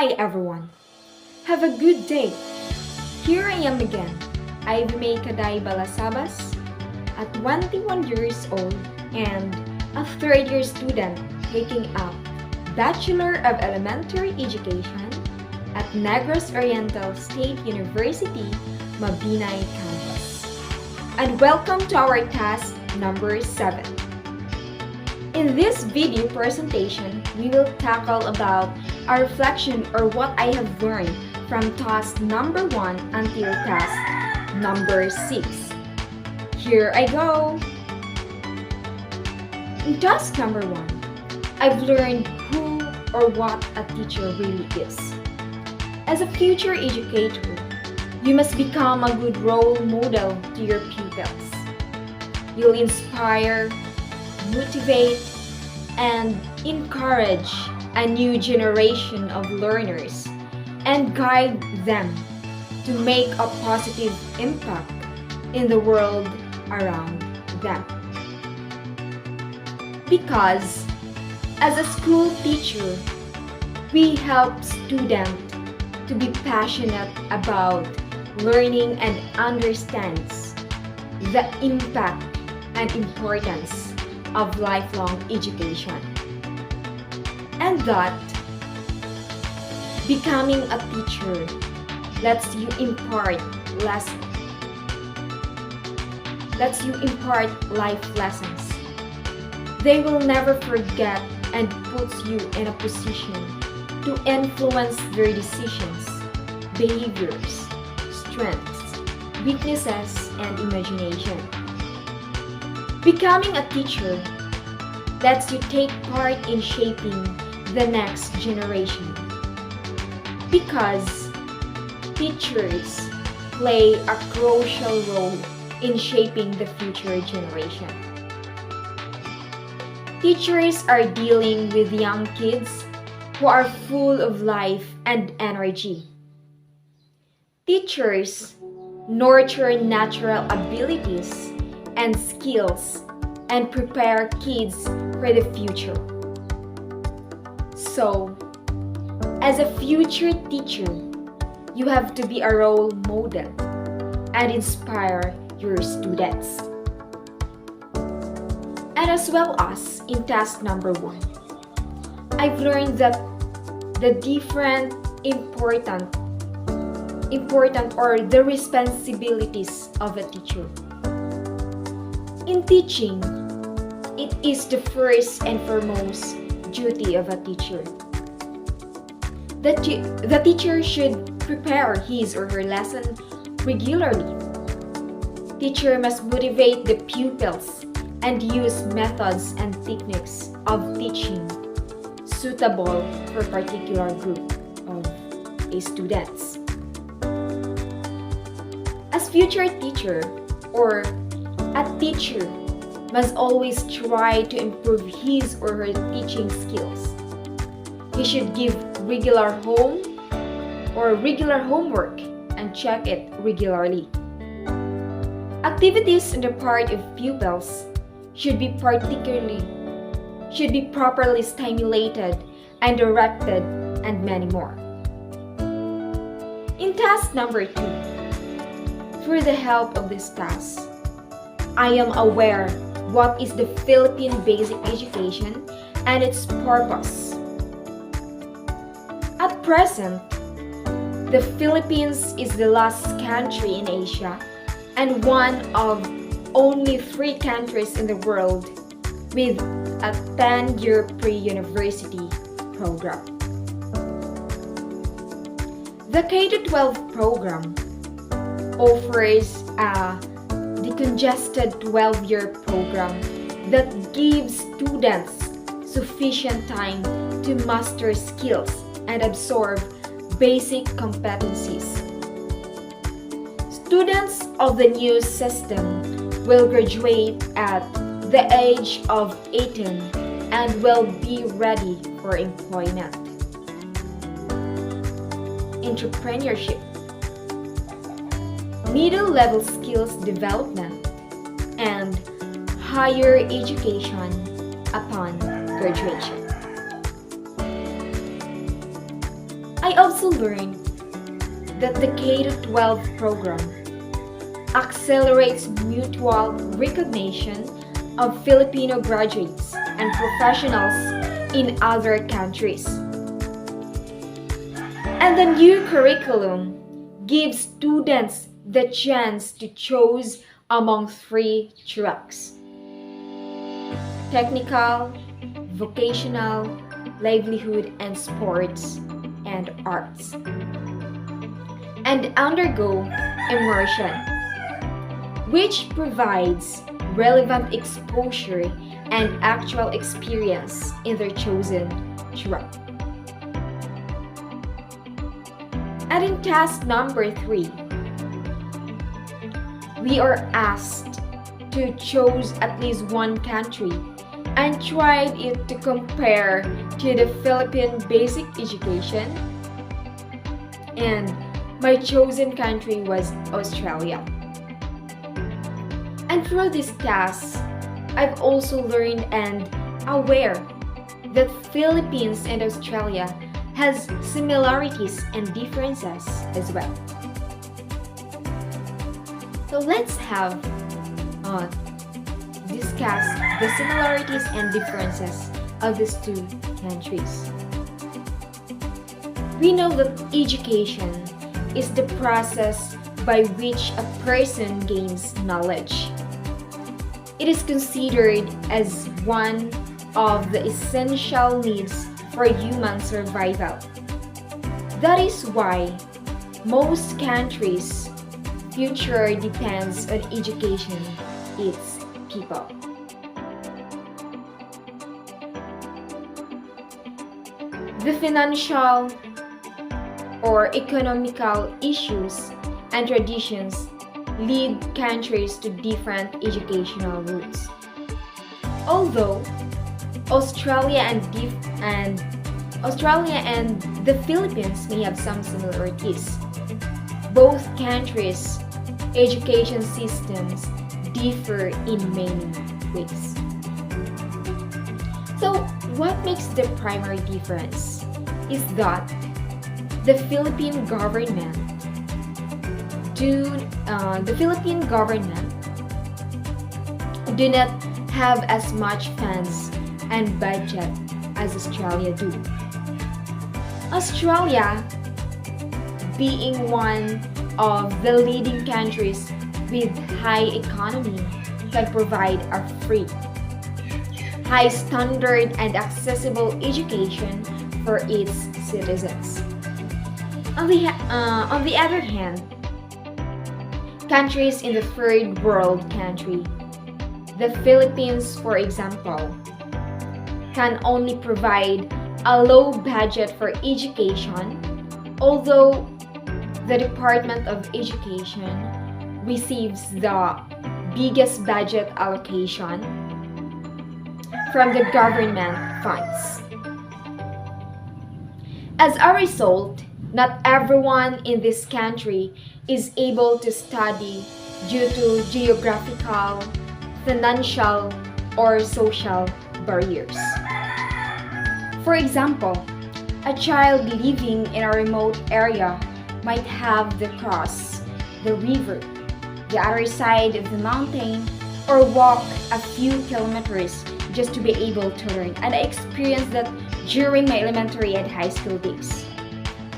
Hi everyone. Have a good day. Here I am again. I'm May Kaday Balasabas, a 21 years old and a third year student taking up Bachelor of Elementary Education at Negros Oriental State University, Mabinay campus. And welcome to our task number 7. In this video presentation, we will tackle about a reflection or what I have learned from task number 1 until task number 6. Here I go! In task number 1, I've learned who or what a teacher really is. As a future educator, you must become a good role model to your pupils. You'll inspire, motivate, and encourage a new generation of learners and guide them to make a positive impact in the world around them. Because as a school teacher, we help students to be passionate about learning and understands the impact and importance of lifelong education. And that becoming a teacher lets you impart life lessons. They will never forget and puts you in a position to influence their decisions, behaviors, strengths, weaknesses, and imagination. Becoming a teacher lets you take part in shaping the next generation. Because teachers play a crucial role in shaping the future generation. Teachers are dealing with young kids who are full of life and energy. Teachers nurture natural abilities and skills and prepare kids for the future. So, as a future teacher, you have to be a role model and inspire your students. And as well as in task number 1, I've learned that the different important or the responsibilities of a teacher. In teaching, it is the first and foremost duty of a teacher. The teacher should prepare his or her lesson regularly. Teacher must motivate the pupils and use methods and techniques of teaching suitable for a particular group of students. As future teacher or a teacher must always try to improve his or her teaching skills. He should give regular homework and check it regularly. Activities on the part of pupils should be properly stimulated and directed, and many more. In task number 2, through the help of this task, I am aware what is the Philippine basic education and its purpose. At present, the Philippines is the last country in Asia and one of only 3 countries in the world with a 10-year pre-university program. The K-12 program offers a decongested 12-year program that gives students sufficient time to master skills and absorb basic competencies. Students of the new system will graduate at the age of 18 and will be ready for employment. Entrepreneurship, middle-level skills development, and higher education upon graduation. I also learned that the K-12 program accelerates mutual recognition of Filipino graduates and professionals in other countries. And the new curriculum gives students the chance to choose among three tracks: technical, vocational, livelihood and sports, and arts, and undergo immersion, which provides relevant exposure and actual experience in their chosen track. And in task number 3, we are asked to choose at least one country and tried it to compare to the Philippine basic education. And my chosen country was Australia. And through this task, I've also learned and aware that Philippines and Australia has similarities and differences as well. So let's have discuss the similarities and differences of these two countries. We know that education is the process by which a person gains knowledge. It is considered as one of the essential needs for human survival. That is why most countries' future depends on education its people. The financial or economical issues and traditions lead countries to different educational routes. Although Australia and the Philippines may have some similarities, both countries' education systems differ in many ways. So, what makes the primary difference is that the Philippine government do not have as much funds and budget as Australia do. Australia, being one of the leading countries with high economy, can provide a free, high standard and accessible education for its citizens. On the other hand, countries in the third world country, the Philippines, for example, can only provide a low budget for education, although the Department of Education receives the biggest budget allocation from the government funds. As a result, not everyone in this country is able to study due to geographical, financial, or social barriers. For example, a child living in a remote area might have to cross the river, the other side of the mountain, or walk a few kilometers just to be able to learn. And I experienced that during my elementary and high school days.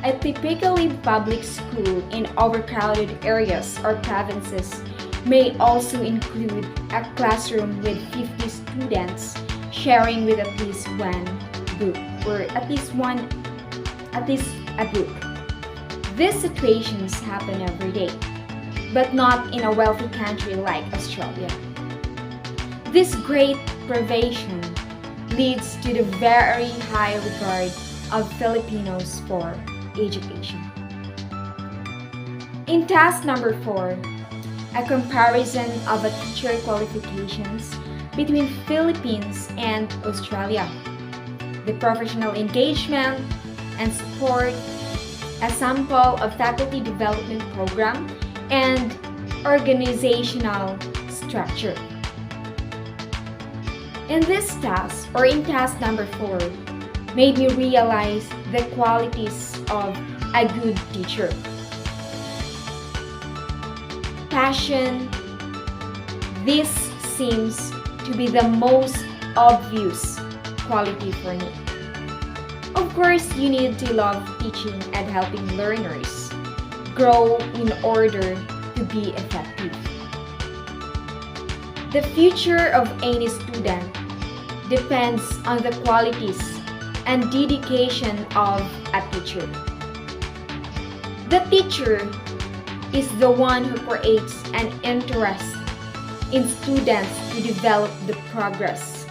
A typically public school in overcrowded areas or provinces may also include a classroom with 50 students sharing with at least one book or at least a book. These situations happen every day, but not in a wealthy country like Australia. This great privation leads to the very high regard of Filipinos for education. In task number 4, a comparison of the teacher qualifications between Philippines and Australia, the professional engagement and support, a sample of faculty development program, and organizational structure. In this task, or in task number 4, made me realize the qualities of a good teacher. Passion. This seems to be the most obvious quality for me. Of course, you need to love teaching and helping learners grow in order to be effective. The future of any student depends on the qualities and dedication of a teacher. The teacher is the one who creates an interest in students to develop the progress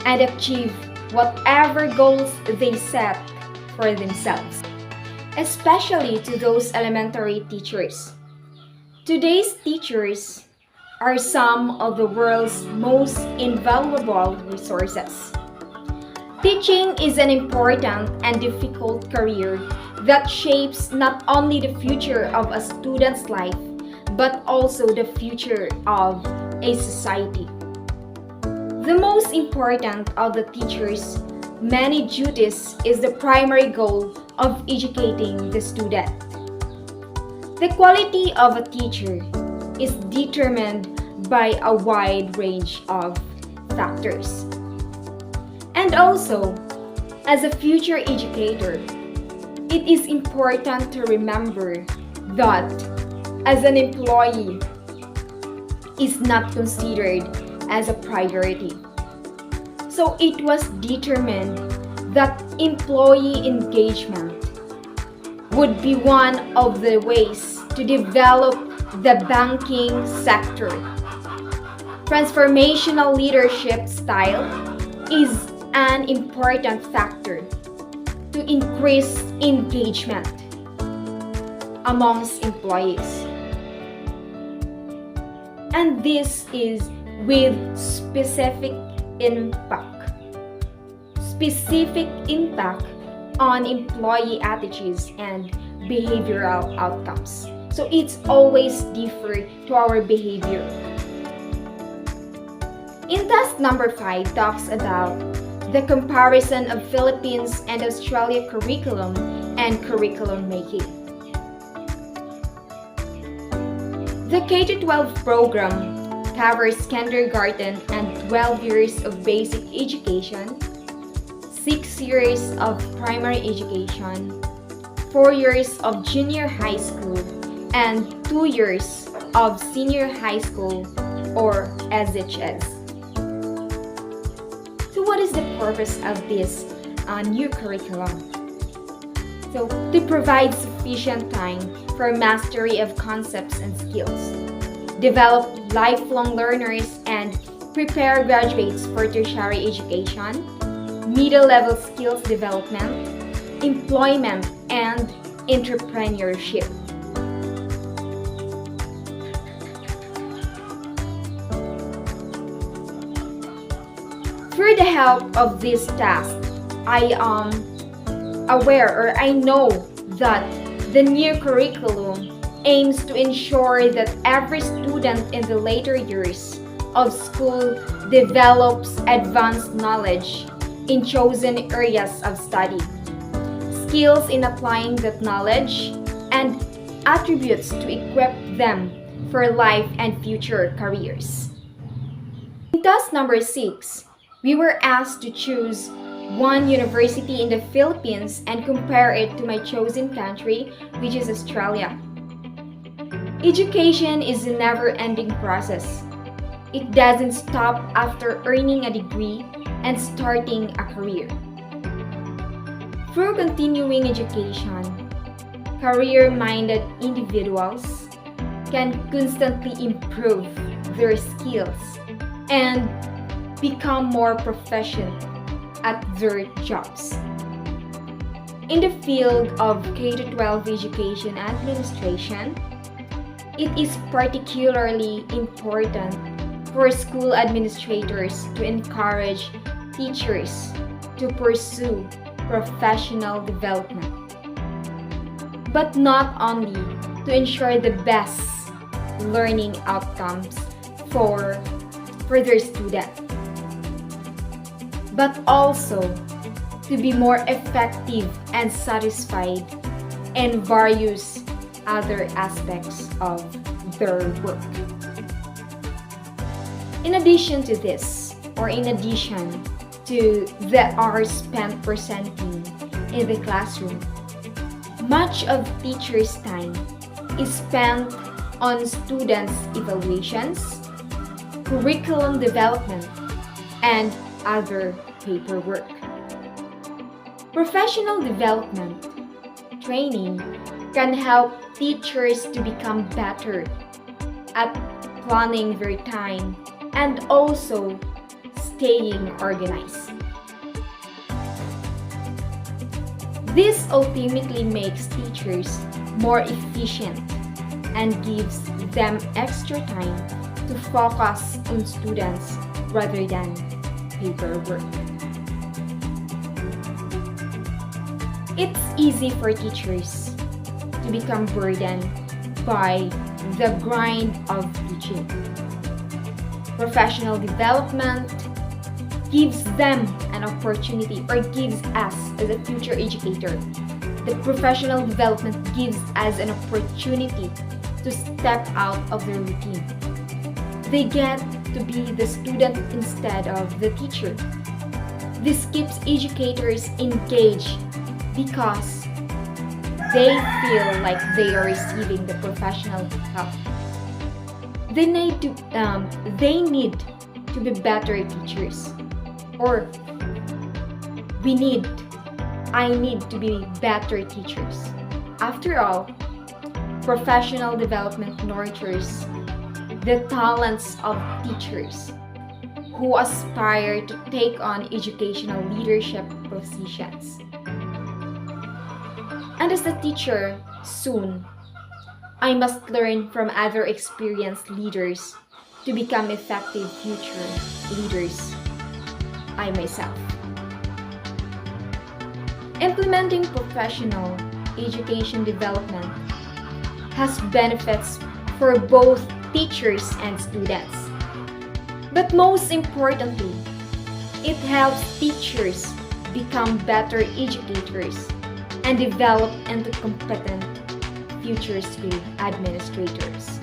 and achieve whatever goals they set for themselves, especially to those elementary teachers. Today's teachers are some of the world's most invaluable resources. Teaching is an important and difficult career that shapes not only the future of a student's life, but also the future of a society. The most important of the teacher's many duties is the primary goal of educating the student. The quality of a teacher is determined by a wide range of factors. And also, as a future educator, it is important to remember that as an employee is not considered as a priority. So it was determined that employee engagement would be one of the ways to develop the banking sector. Transformational leadership style is an important factor to increase engagement amongst employees. And this is with specific impact on employee attitudes and behavioral outcomes. So it's always differ to our behavior. In task number 5 talks about the comparison of Philippines and Australia curriculum and curriculum making. The K-12 program covers kindergarten and 12 years of basic education, 6 years of primary education, 4 years of junior high school, and 2 years of senior high school or SHS. So what is the purpose of this new curriculum? So to provide sufficient time for mastery of concepts and skills, develop lifelong learners and prepare graduates for tertiary education, middle-level skills development, employment, and entrepreneurship. Through the help of this task, I am aware, or I know that the new curriculum aims to ensure that every student in the later years of school develops advanced knowledge in chosen areas of study, skills in applying that knowledge, and attributes to equip them for life and future careers. In task number 6, we were asked to choose one university in the Philippines and compare it to my chosen country, which is Australia. Education is a never-ending process. It doesn't stop after earning a degree and starting a career. Through continuing education, career-minded individuals can constantly improve their skills and become more proficient at their jobs. In the field of K-12 education administration, it is particularly important for school administrators to encourage teachers to pursue professional development, but not only to ensure the best learning outcomes for their students, but also to be more effective and satisfied in various other aspects of their work. In addition to this, or in addition to the hours spent presenting in the classroom, much of teachers' time is spent on students' evaluations, curriculum development, and other paperwork. Professional development training can help teachers to become better at planning their time and also staying organized. This ultimately makes teachers more efficient and gives them extra time to focus on students rather than paperwork. It's easy for teachers to become burdened by the grind of teaching. Professional development gives them an opportunity, or gives us as a future educator, the professional development gives us an opportunity to step out of the routine. They get to be the student instead of the teacher. This keeps educators engaged because they feel like they are receiving the professional help. They need to be better teachers, or I need to be better teachers. After all, professional development nurtures the talents of teachers who aspire to take on educational leadership positions. And as a teacher, soon, I must learn from other experienced leaders to become effective future leaders, I myself. Implementing professional education development has benefits for both teachers and students. But most importantly, it helps teachers become better educators and develop into competent future school administrators.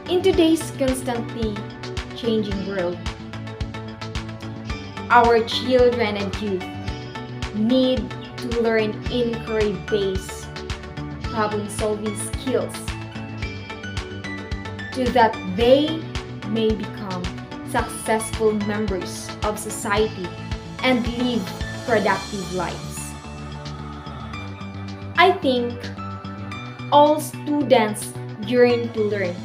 In today's constantly changing world, our children and youth need to learn inquiry-based problem-solving skills so that they may become successful members of society and live productive lives. I think all students yearn to learn.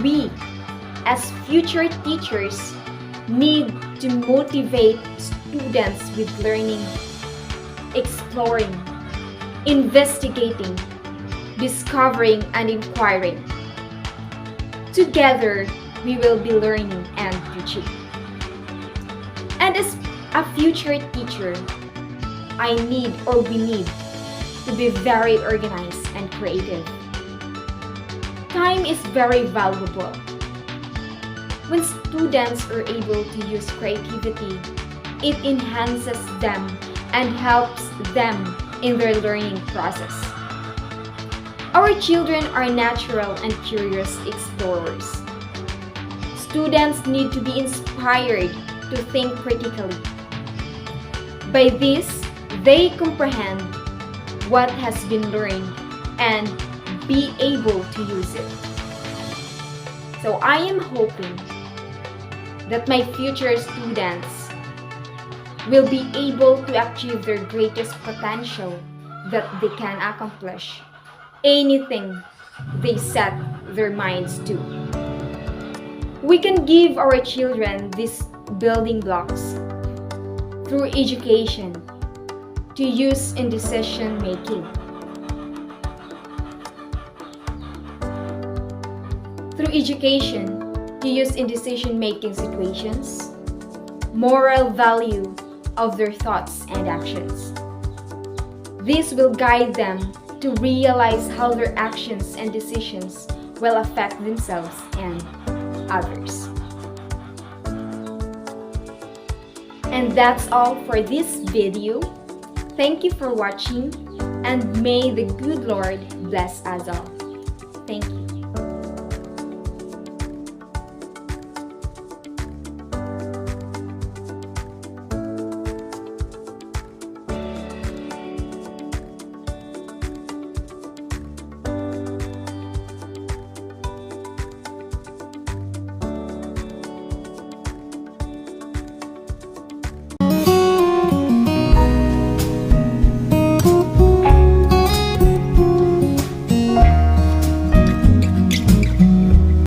We, as future teachers, need to motivate students with learning, exploring, investigating, discovering, and inquiring. Together, we will be learning and teaching. And as a future teacher, we need to be very organized and creative. Time is very valuable. When students are able to use creativity, it enhances them and helps them in their learning process. Our children are natural and curious explorers. Students need to be inspired to think critically. By this, they comprehend what has been learned and be able to use it. So I am hoping that my future students will be able to achieve their greatest potential, that they can accomplish anything they set their minds to. We can give our children these building blocks through education to use in decision making. Through education to use in decision making situations, moral value of their thoughts and actions. This will guide them to realize how their actions and decisions will affect themselves and others. And that's all for this video. Thank you for watching, and may the good Lord bless us all.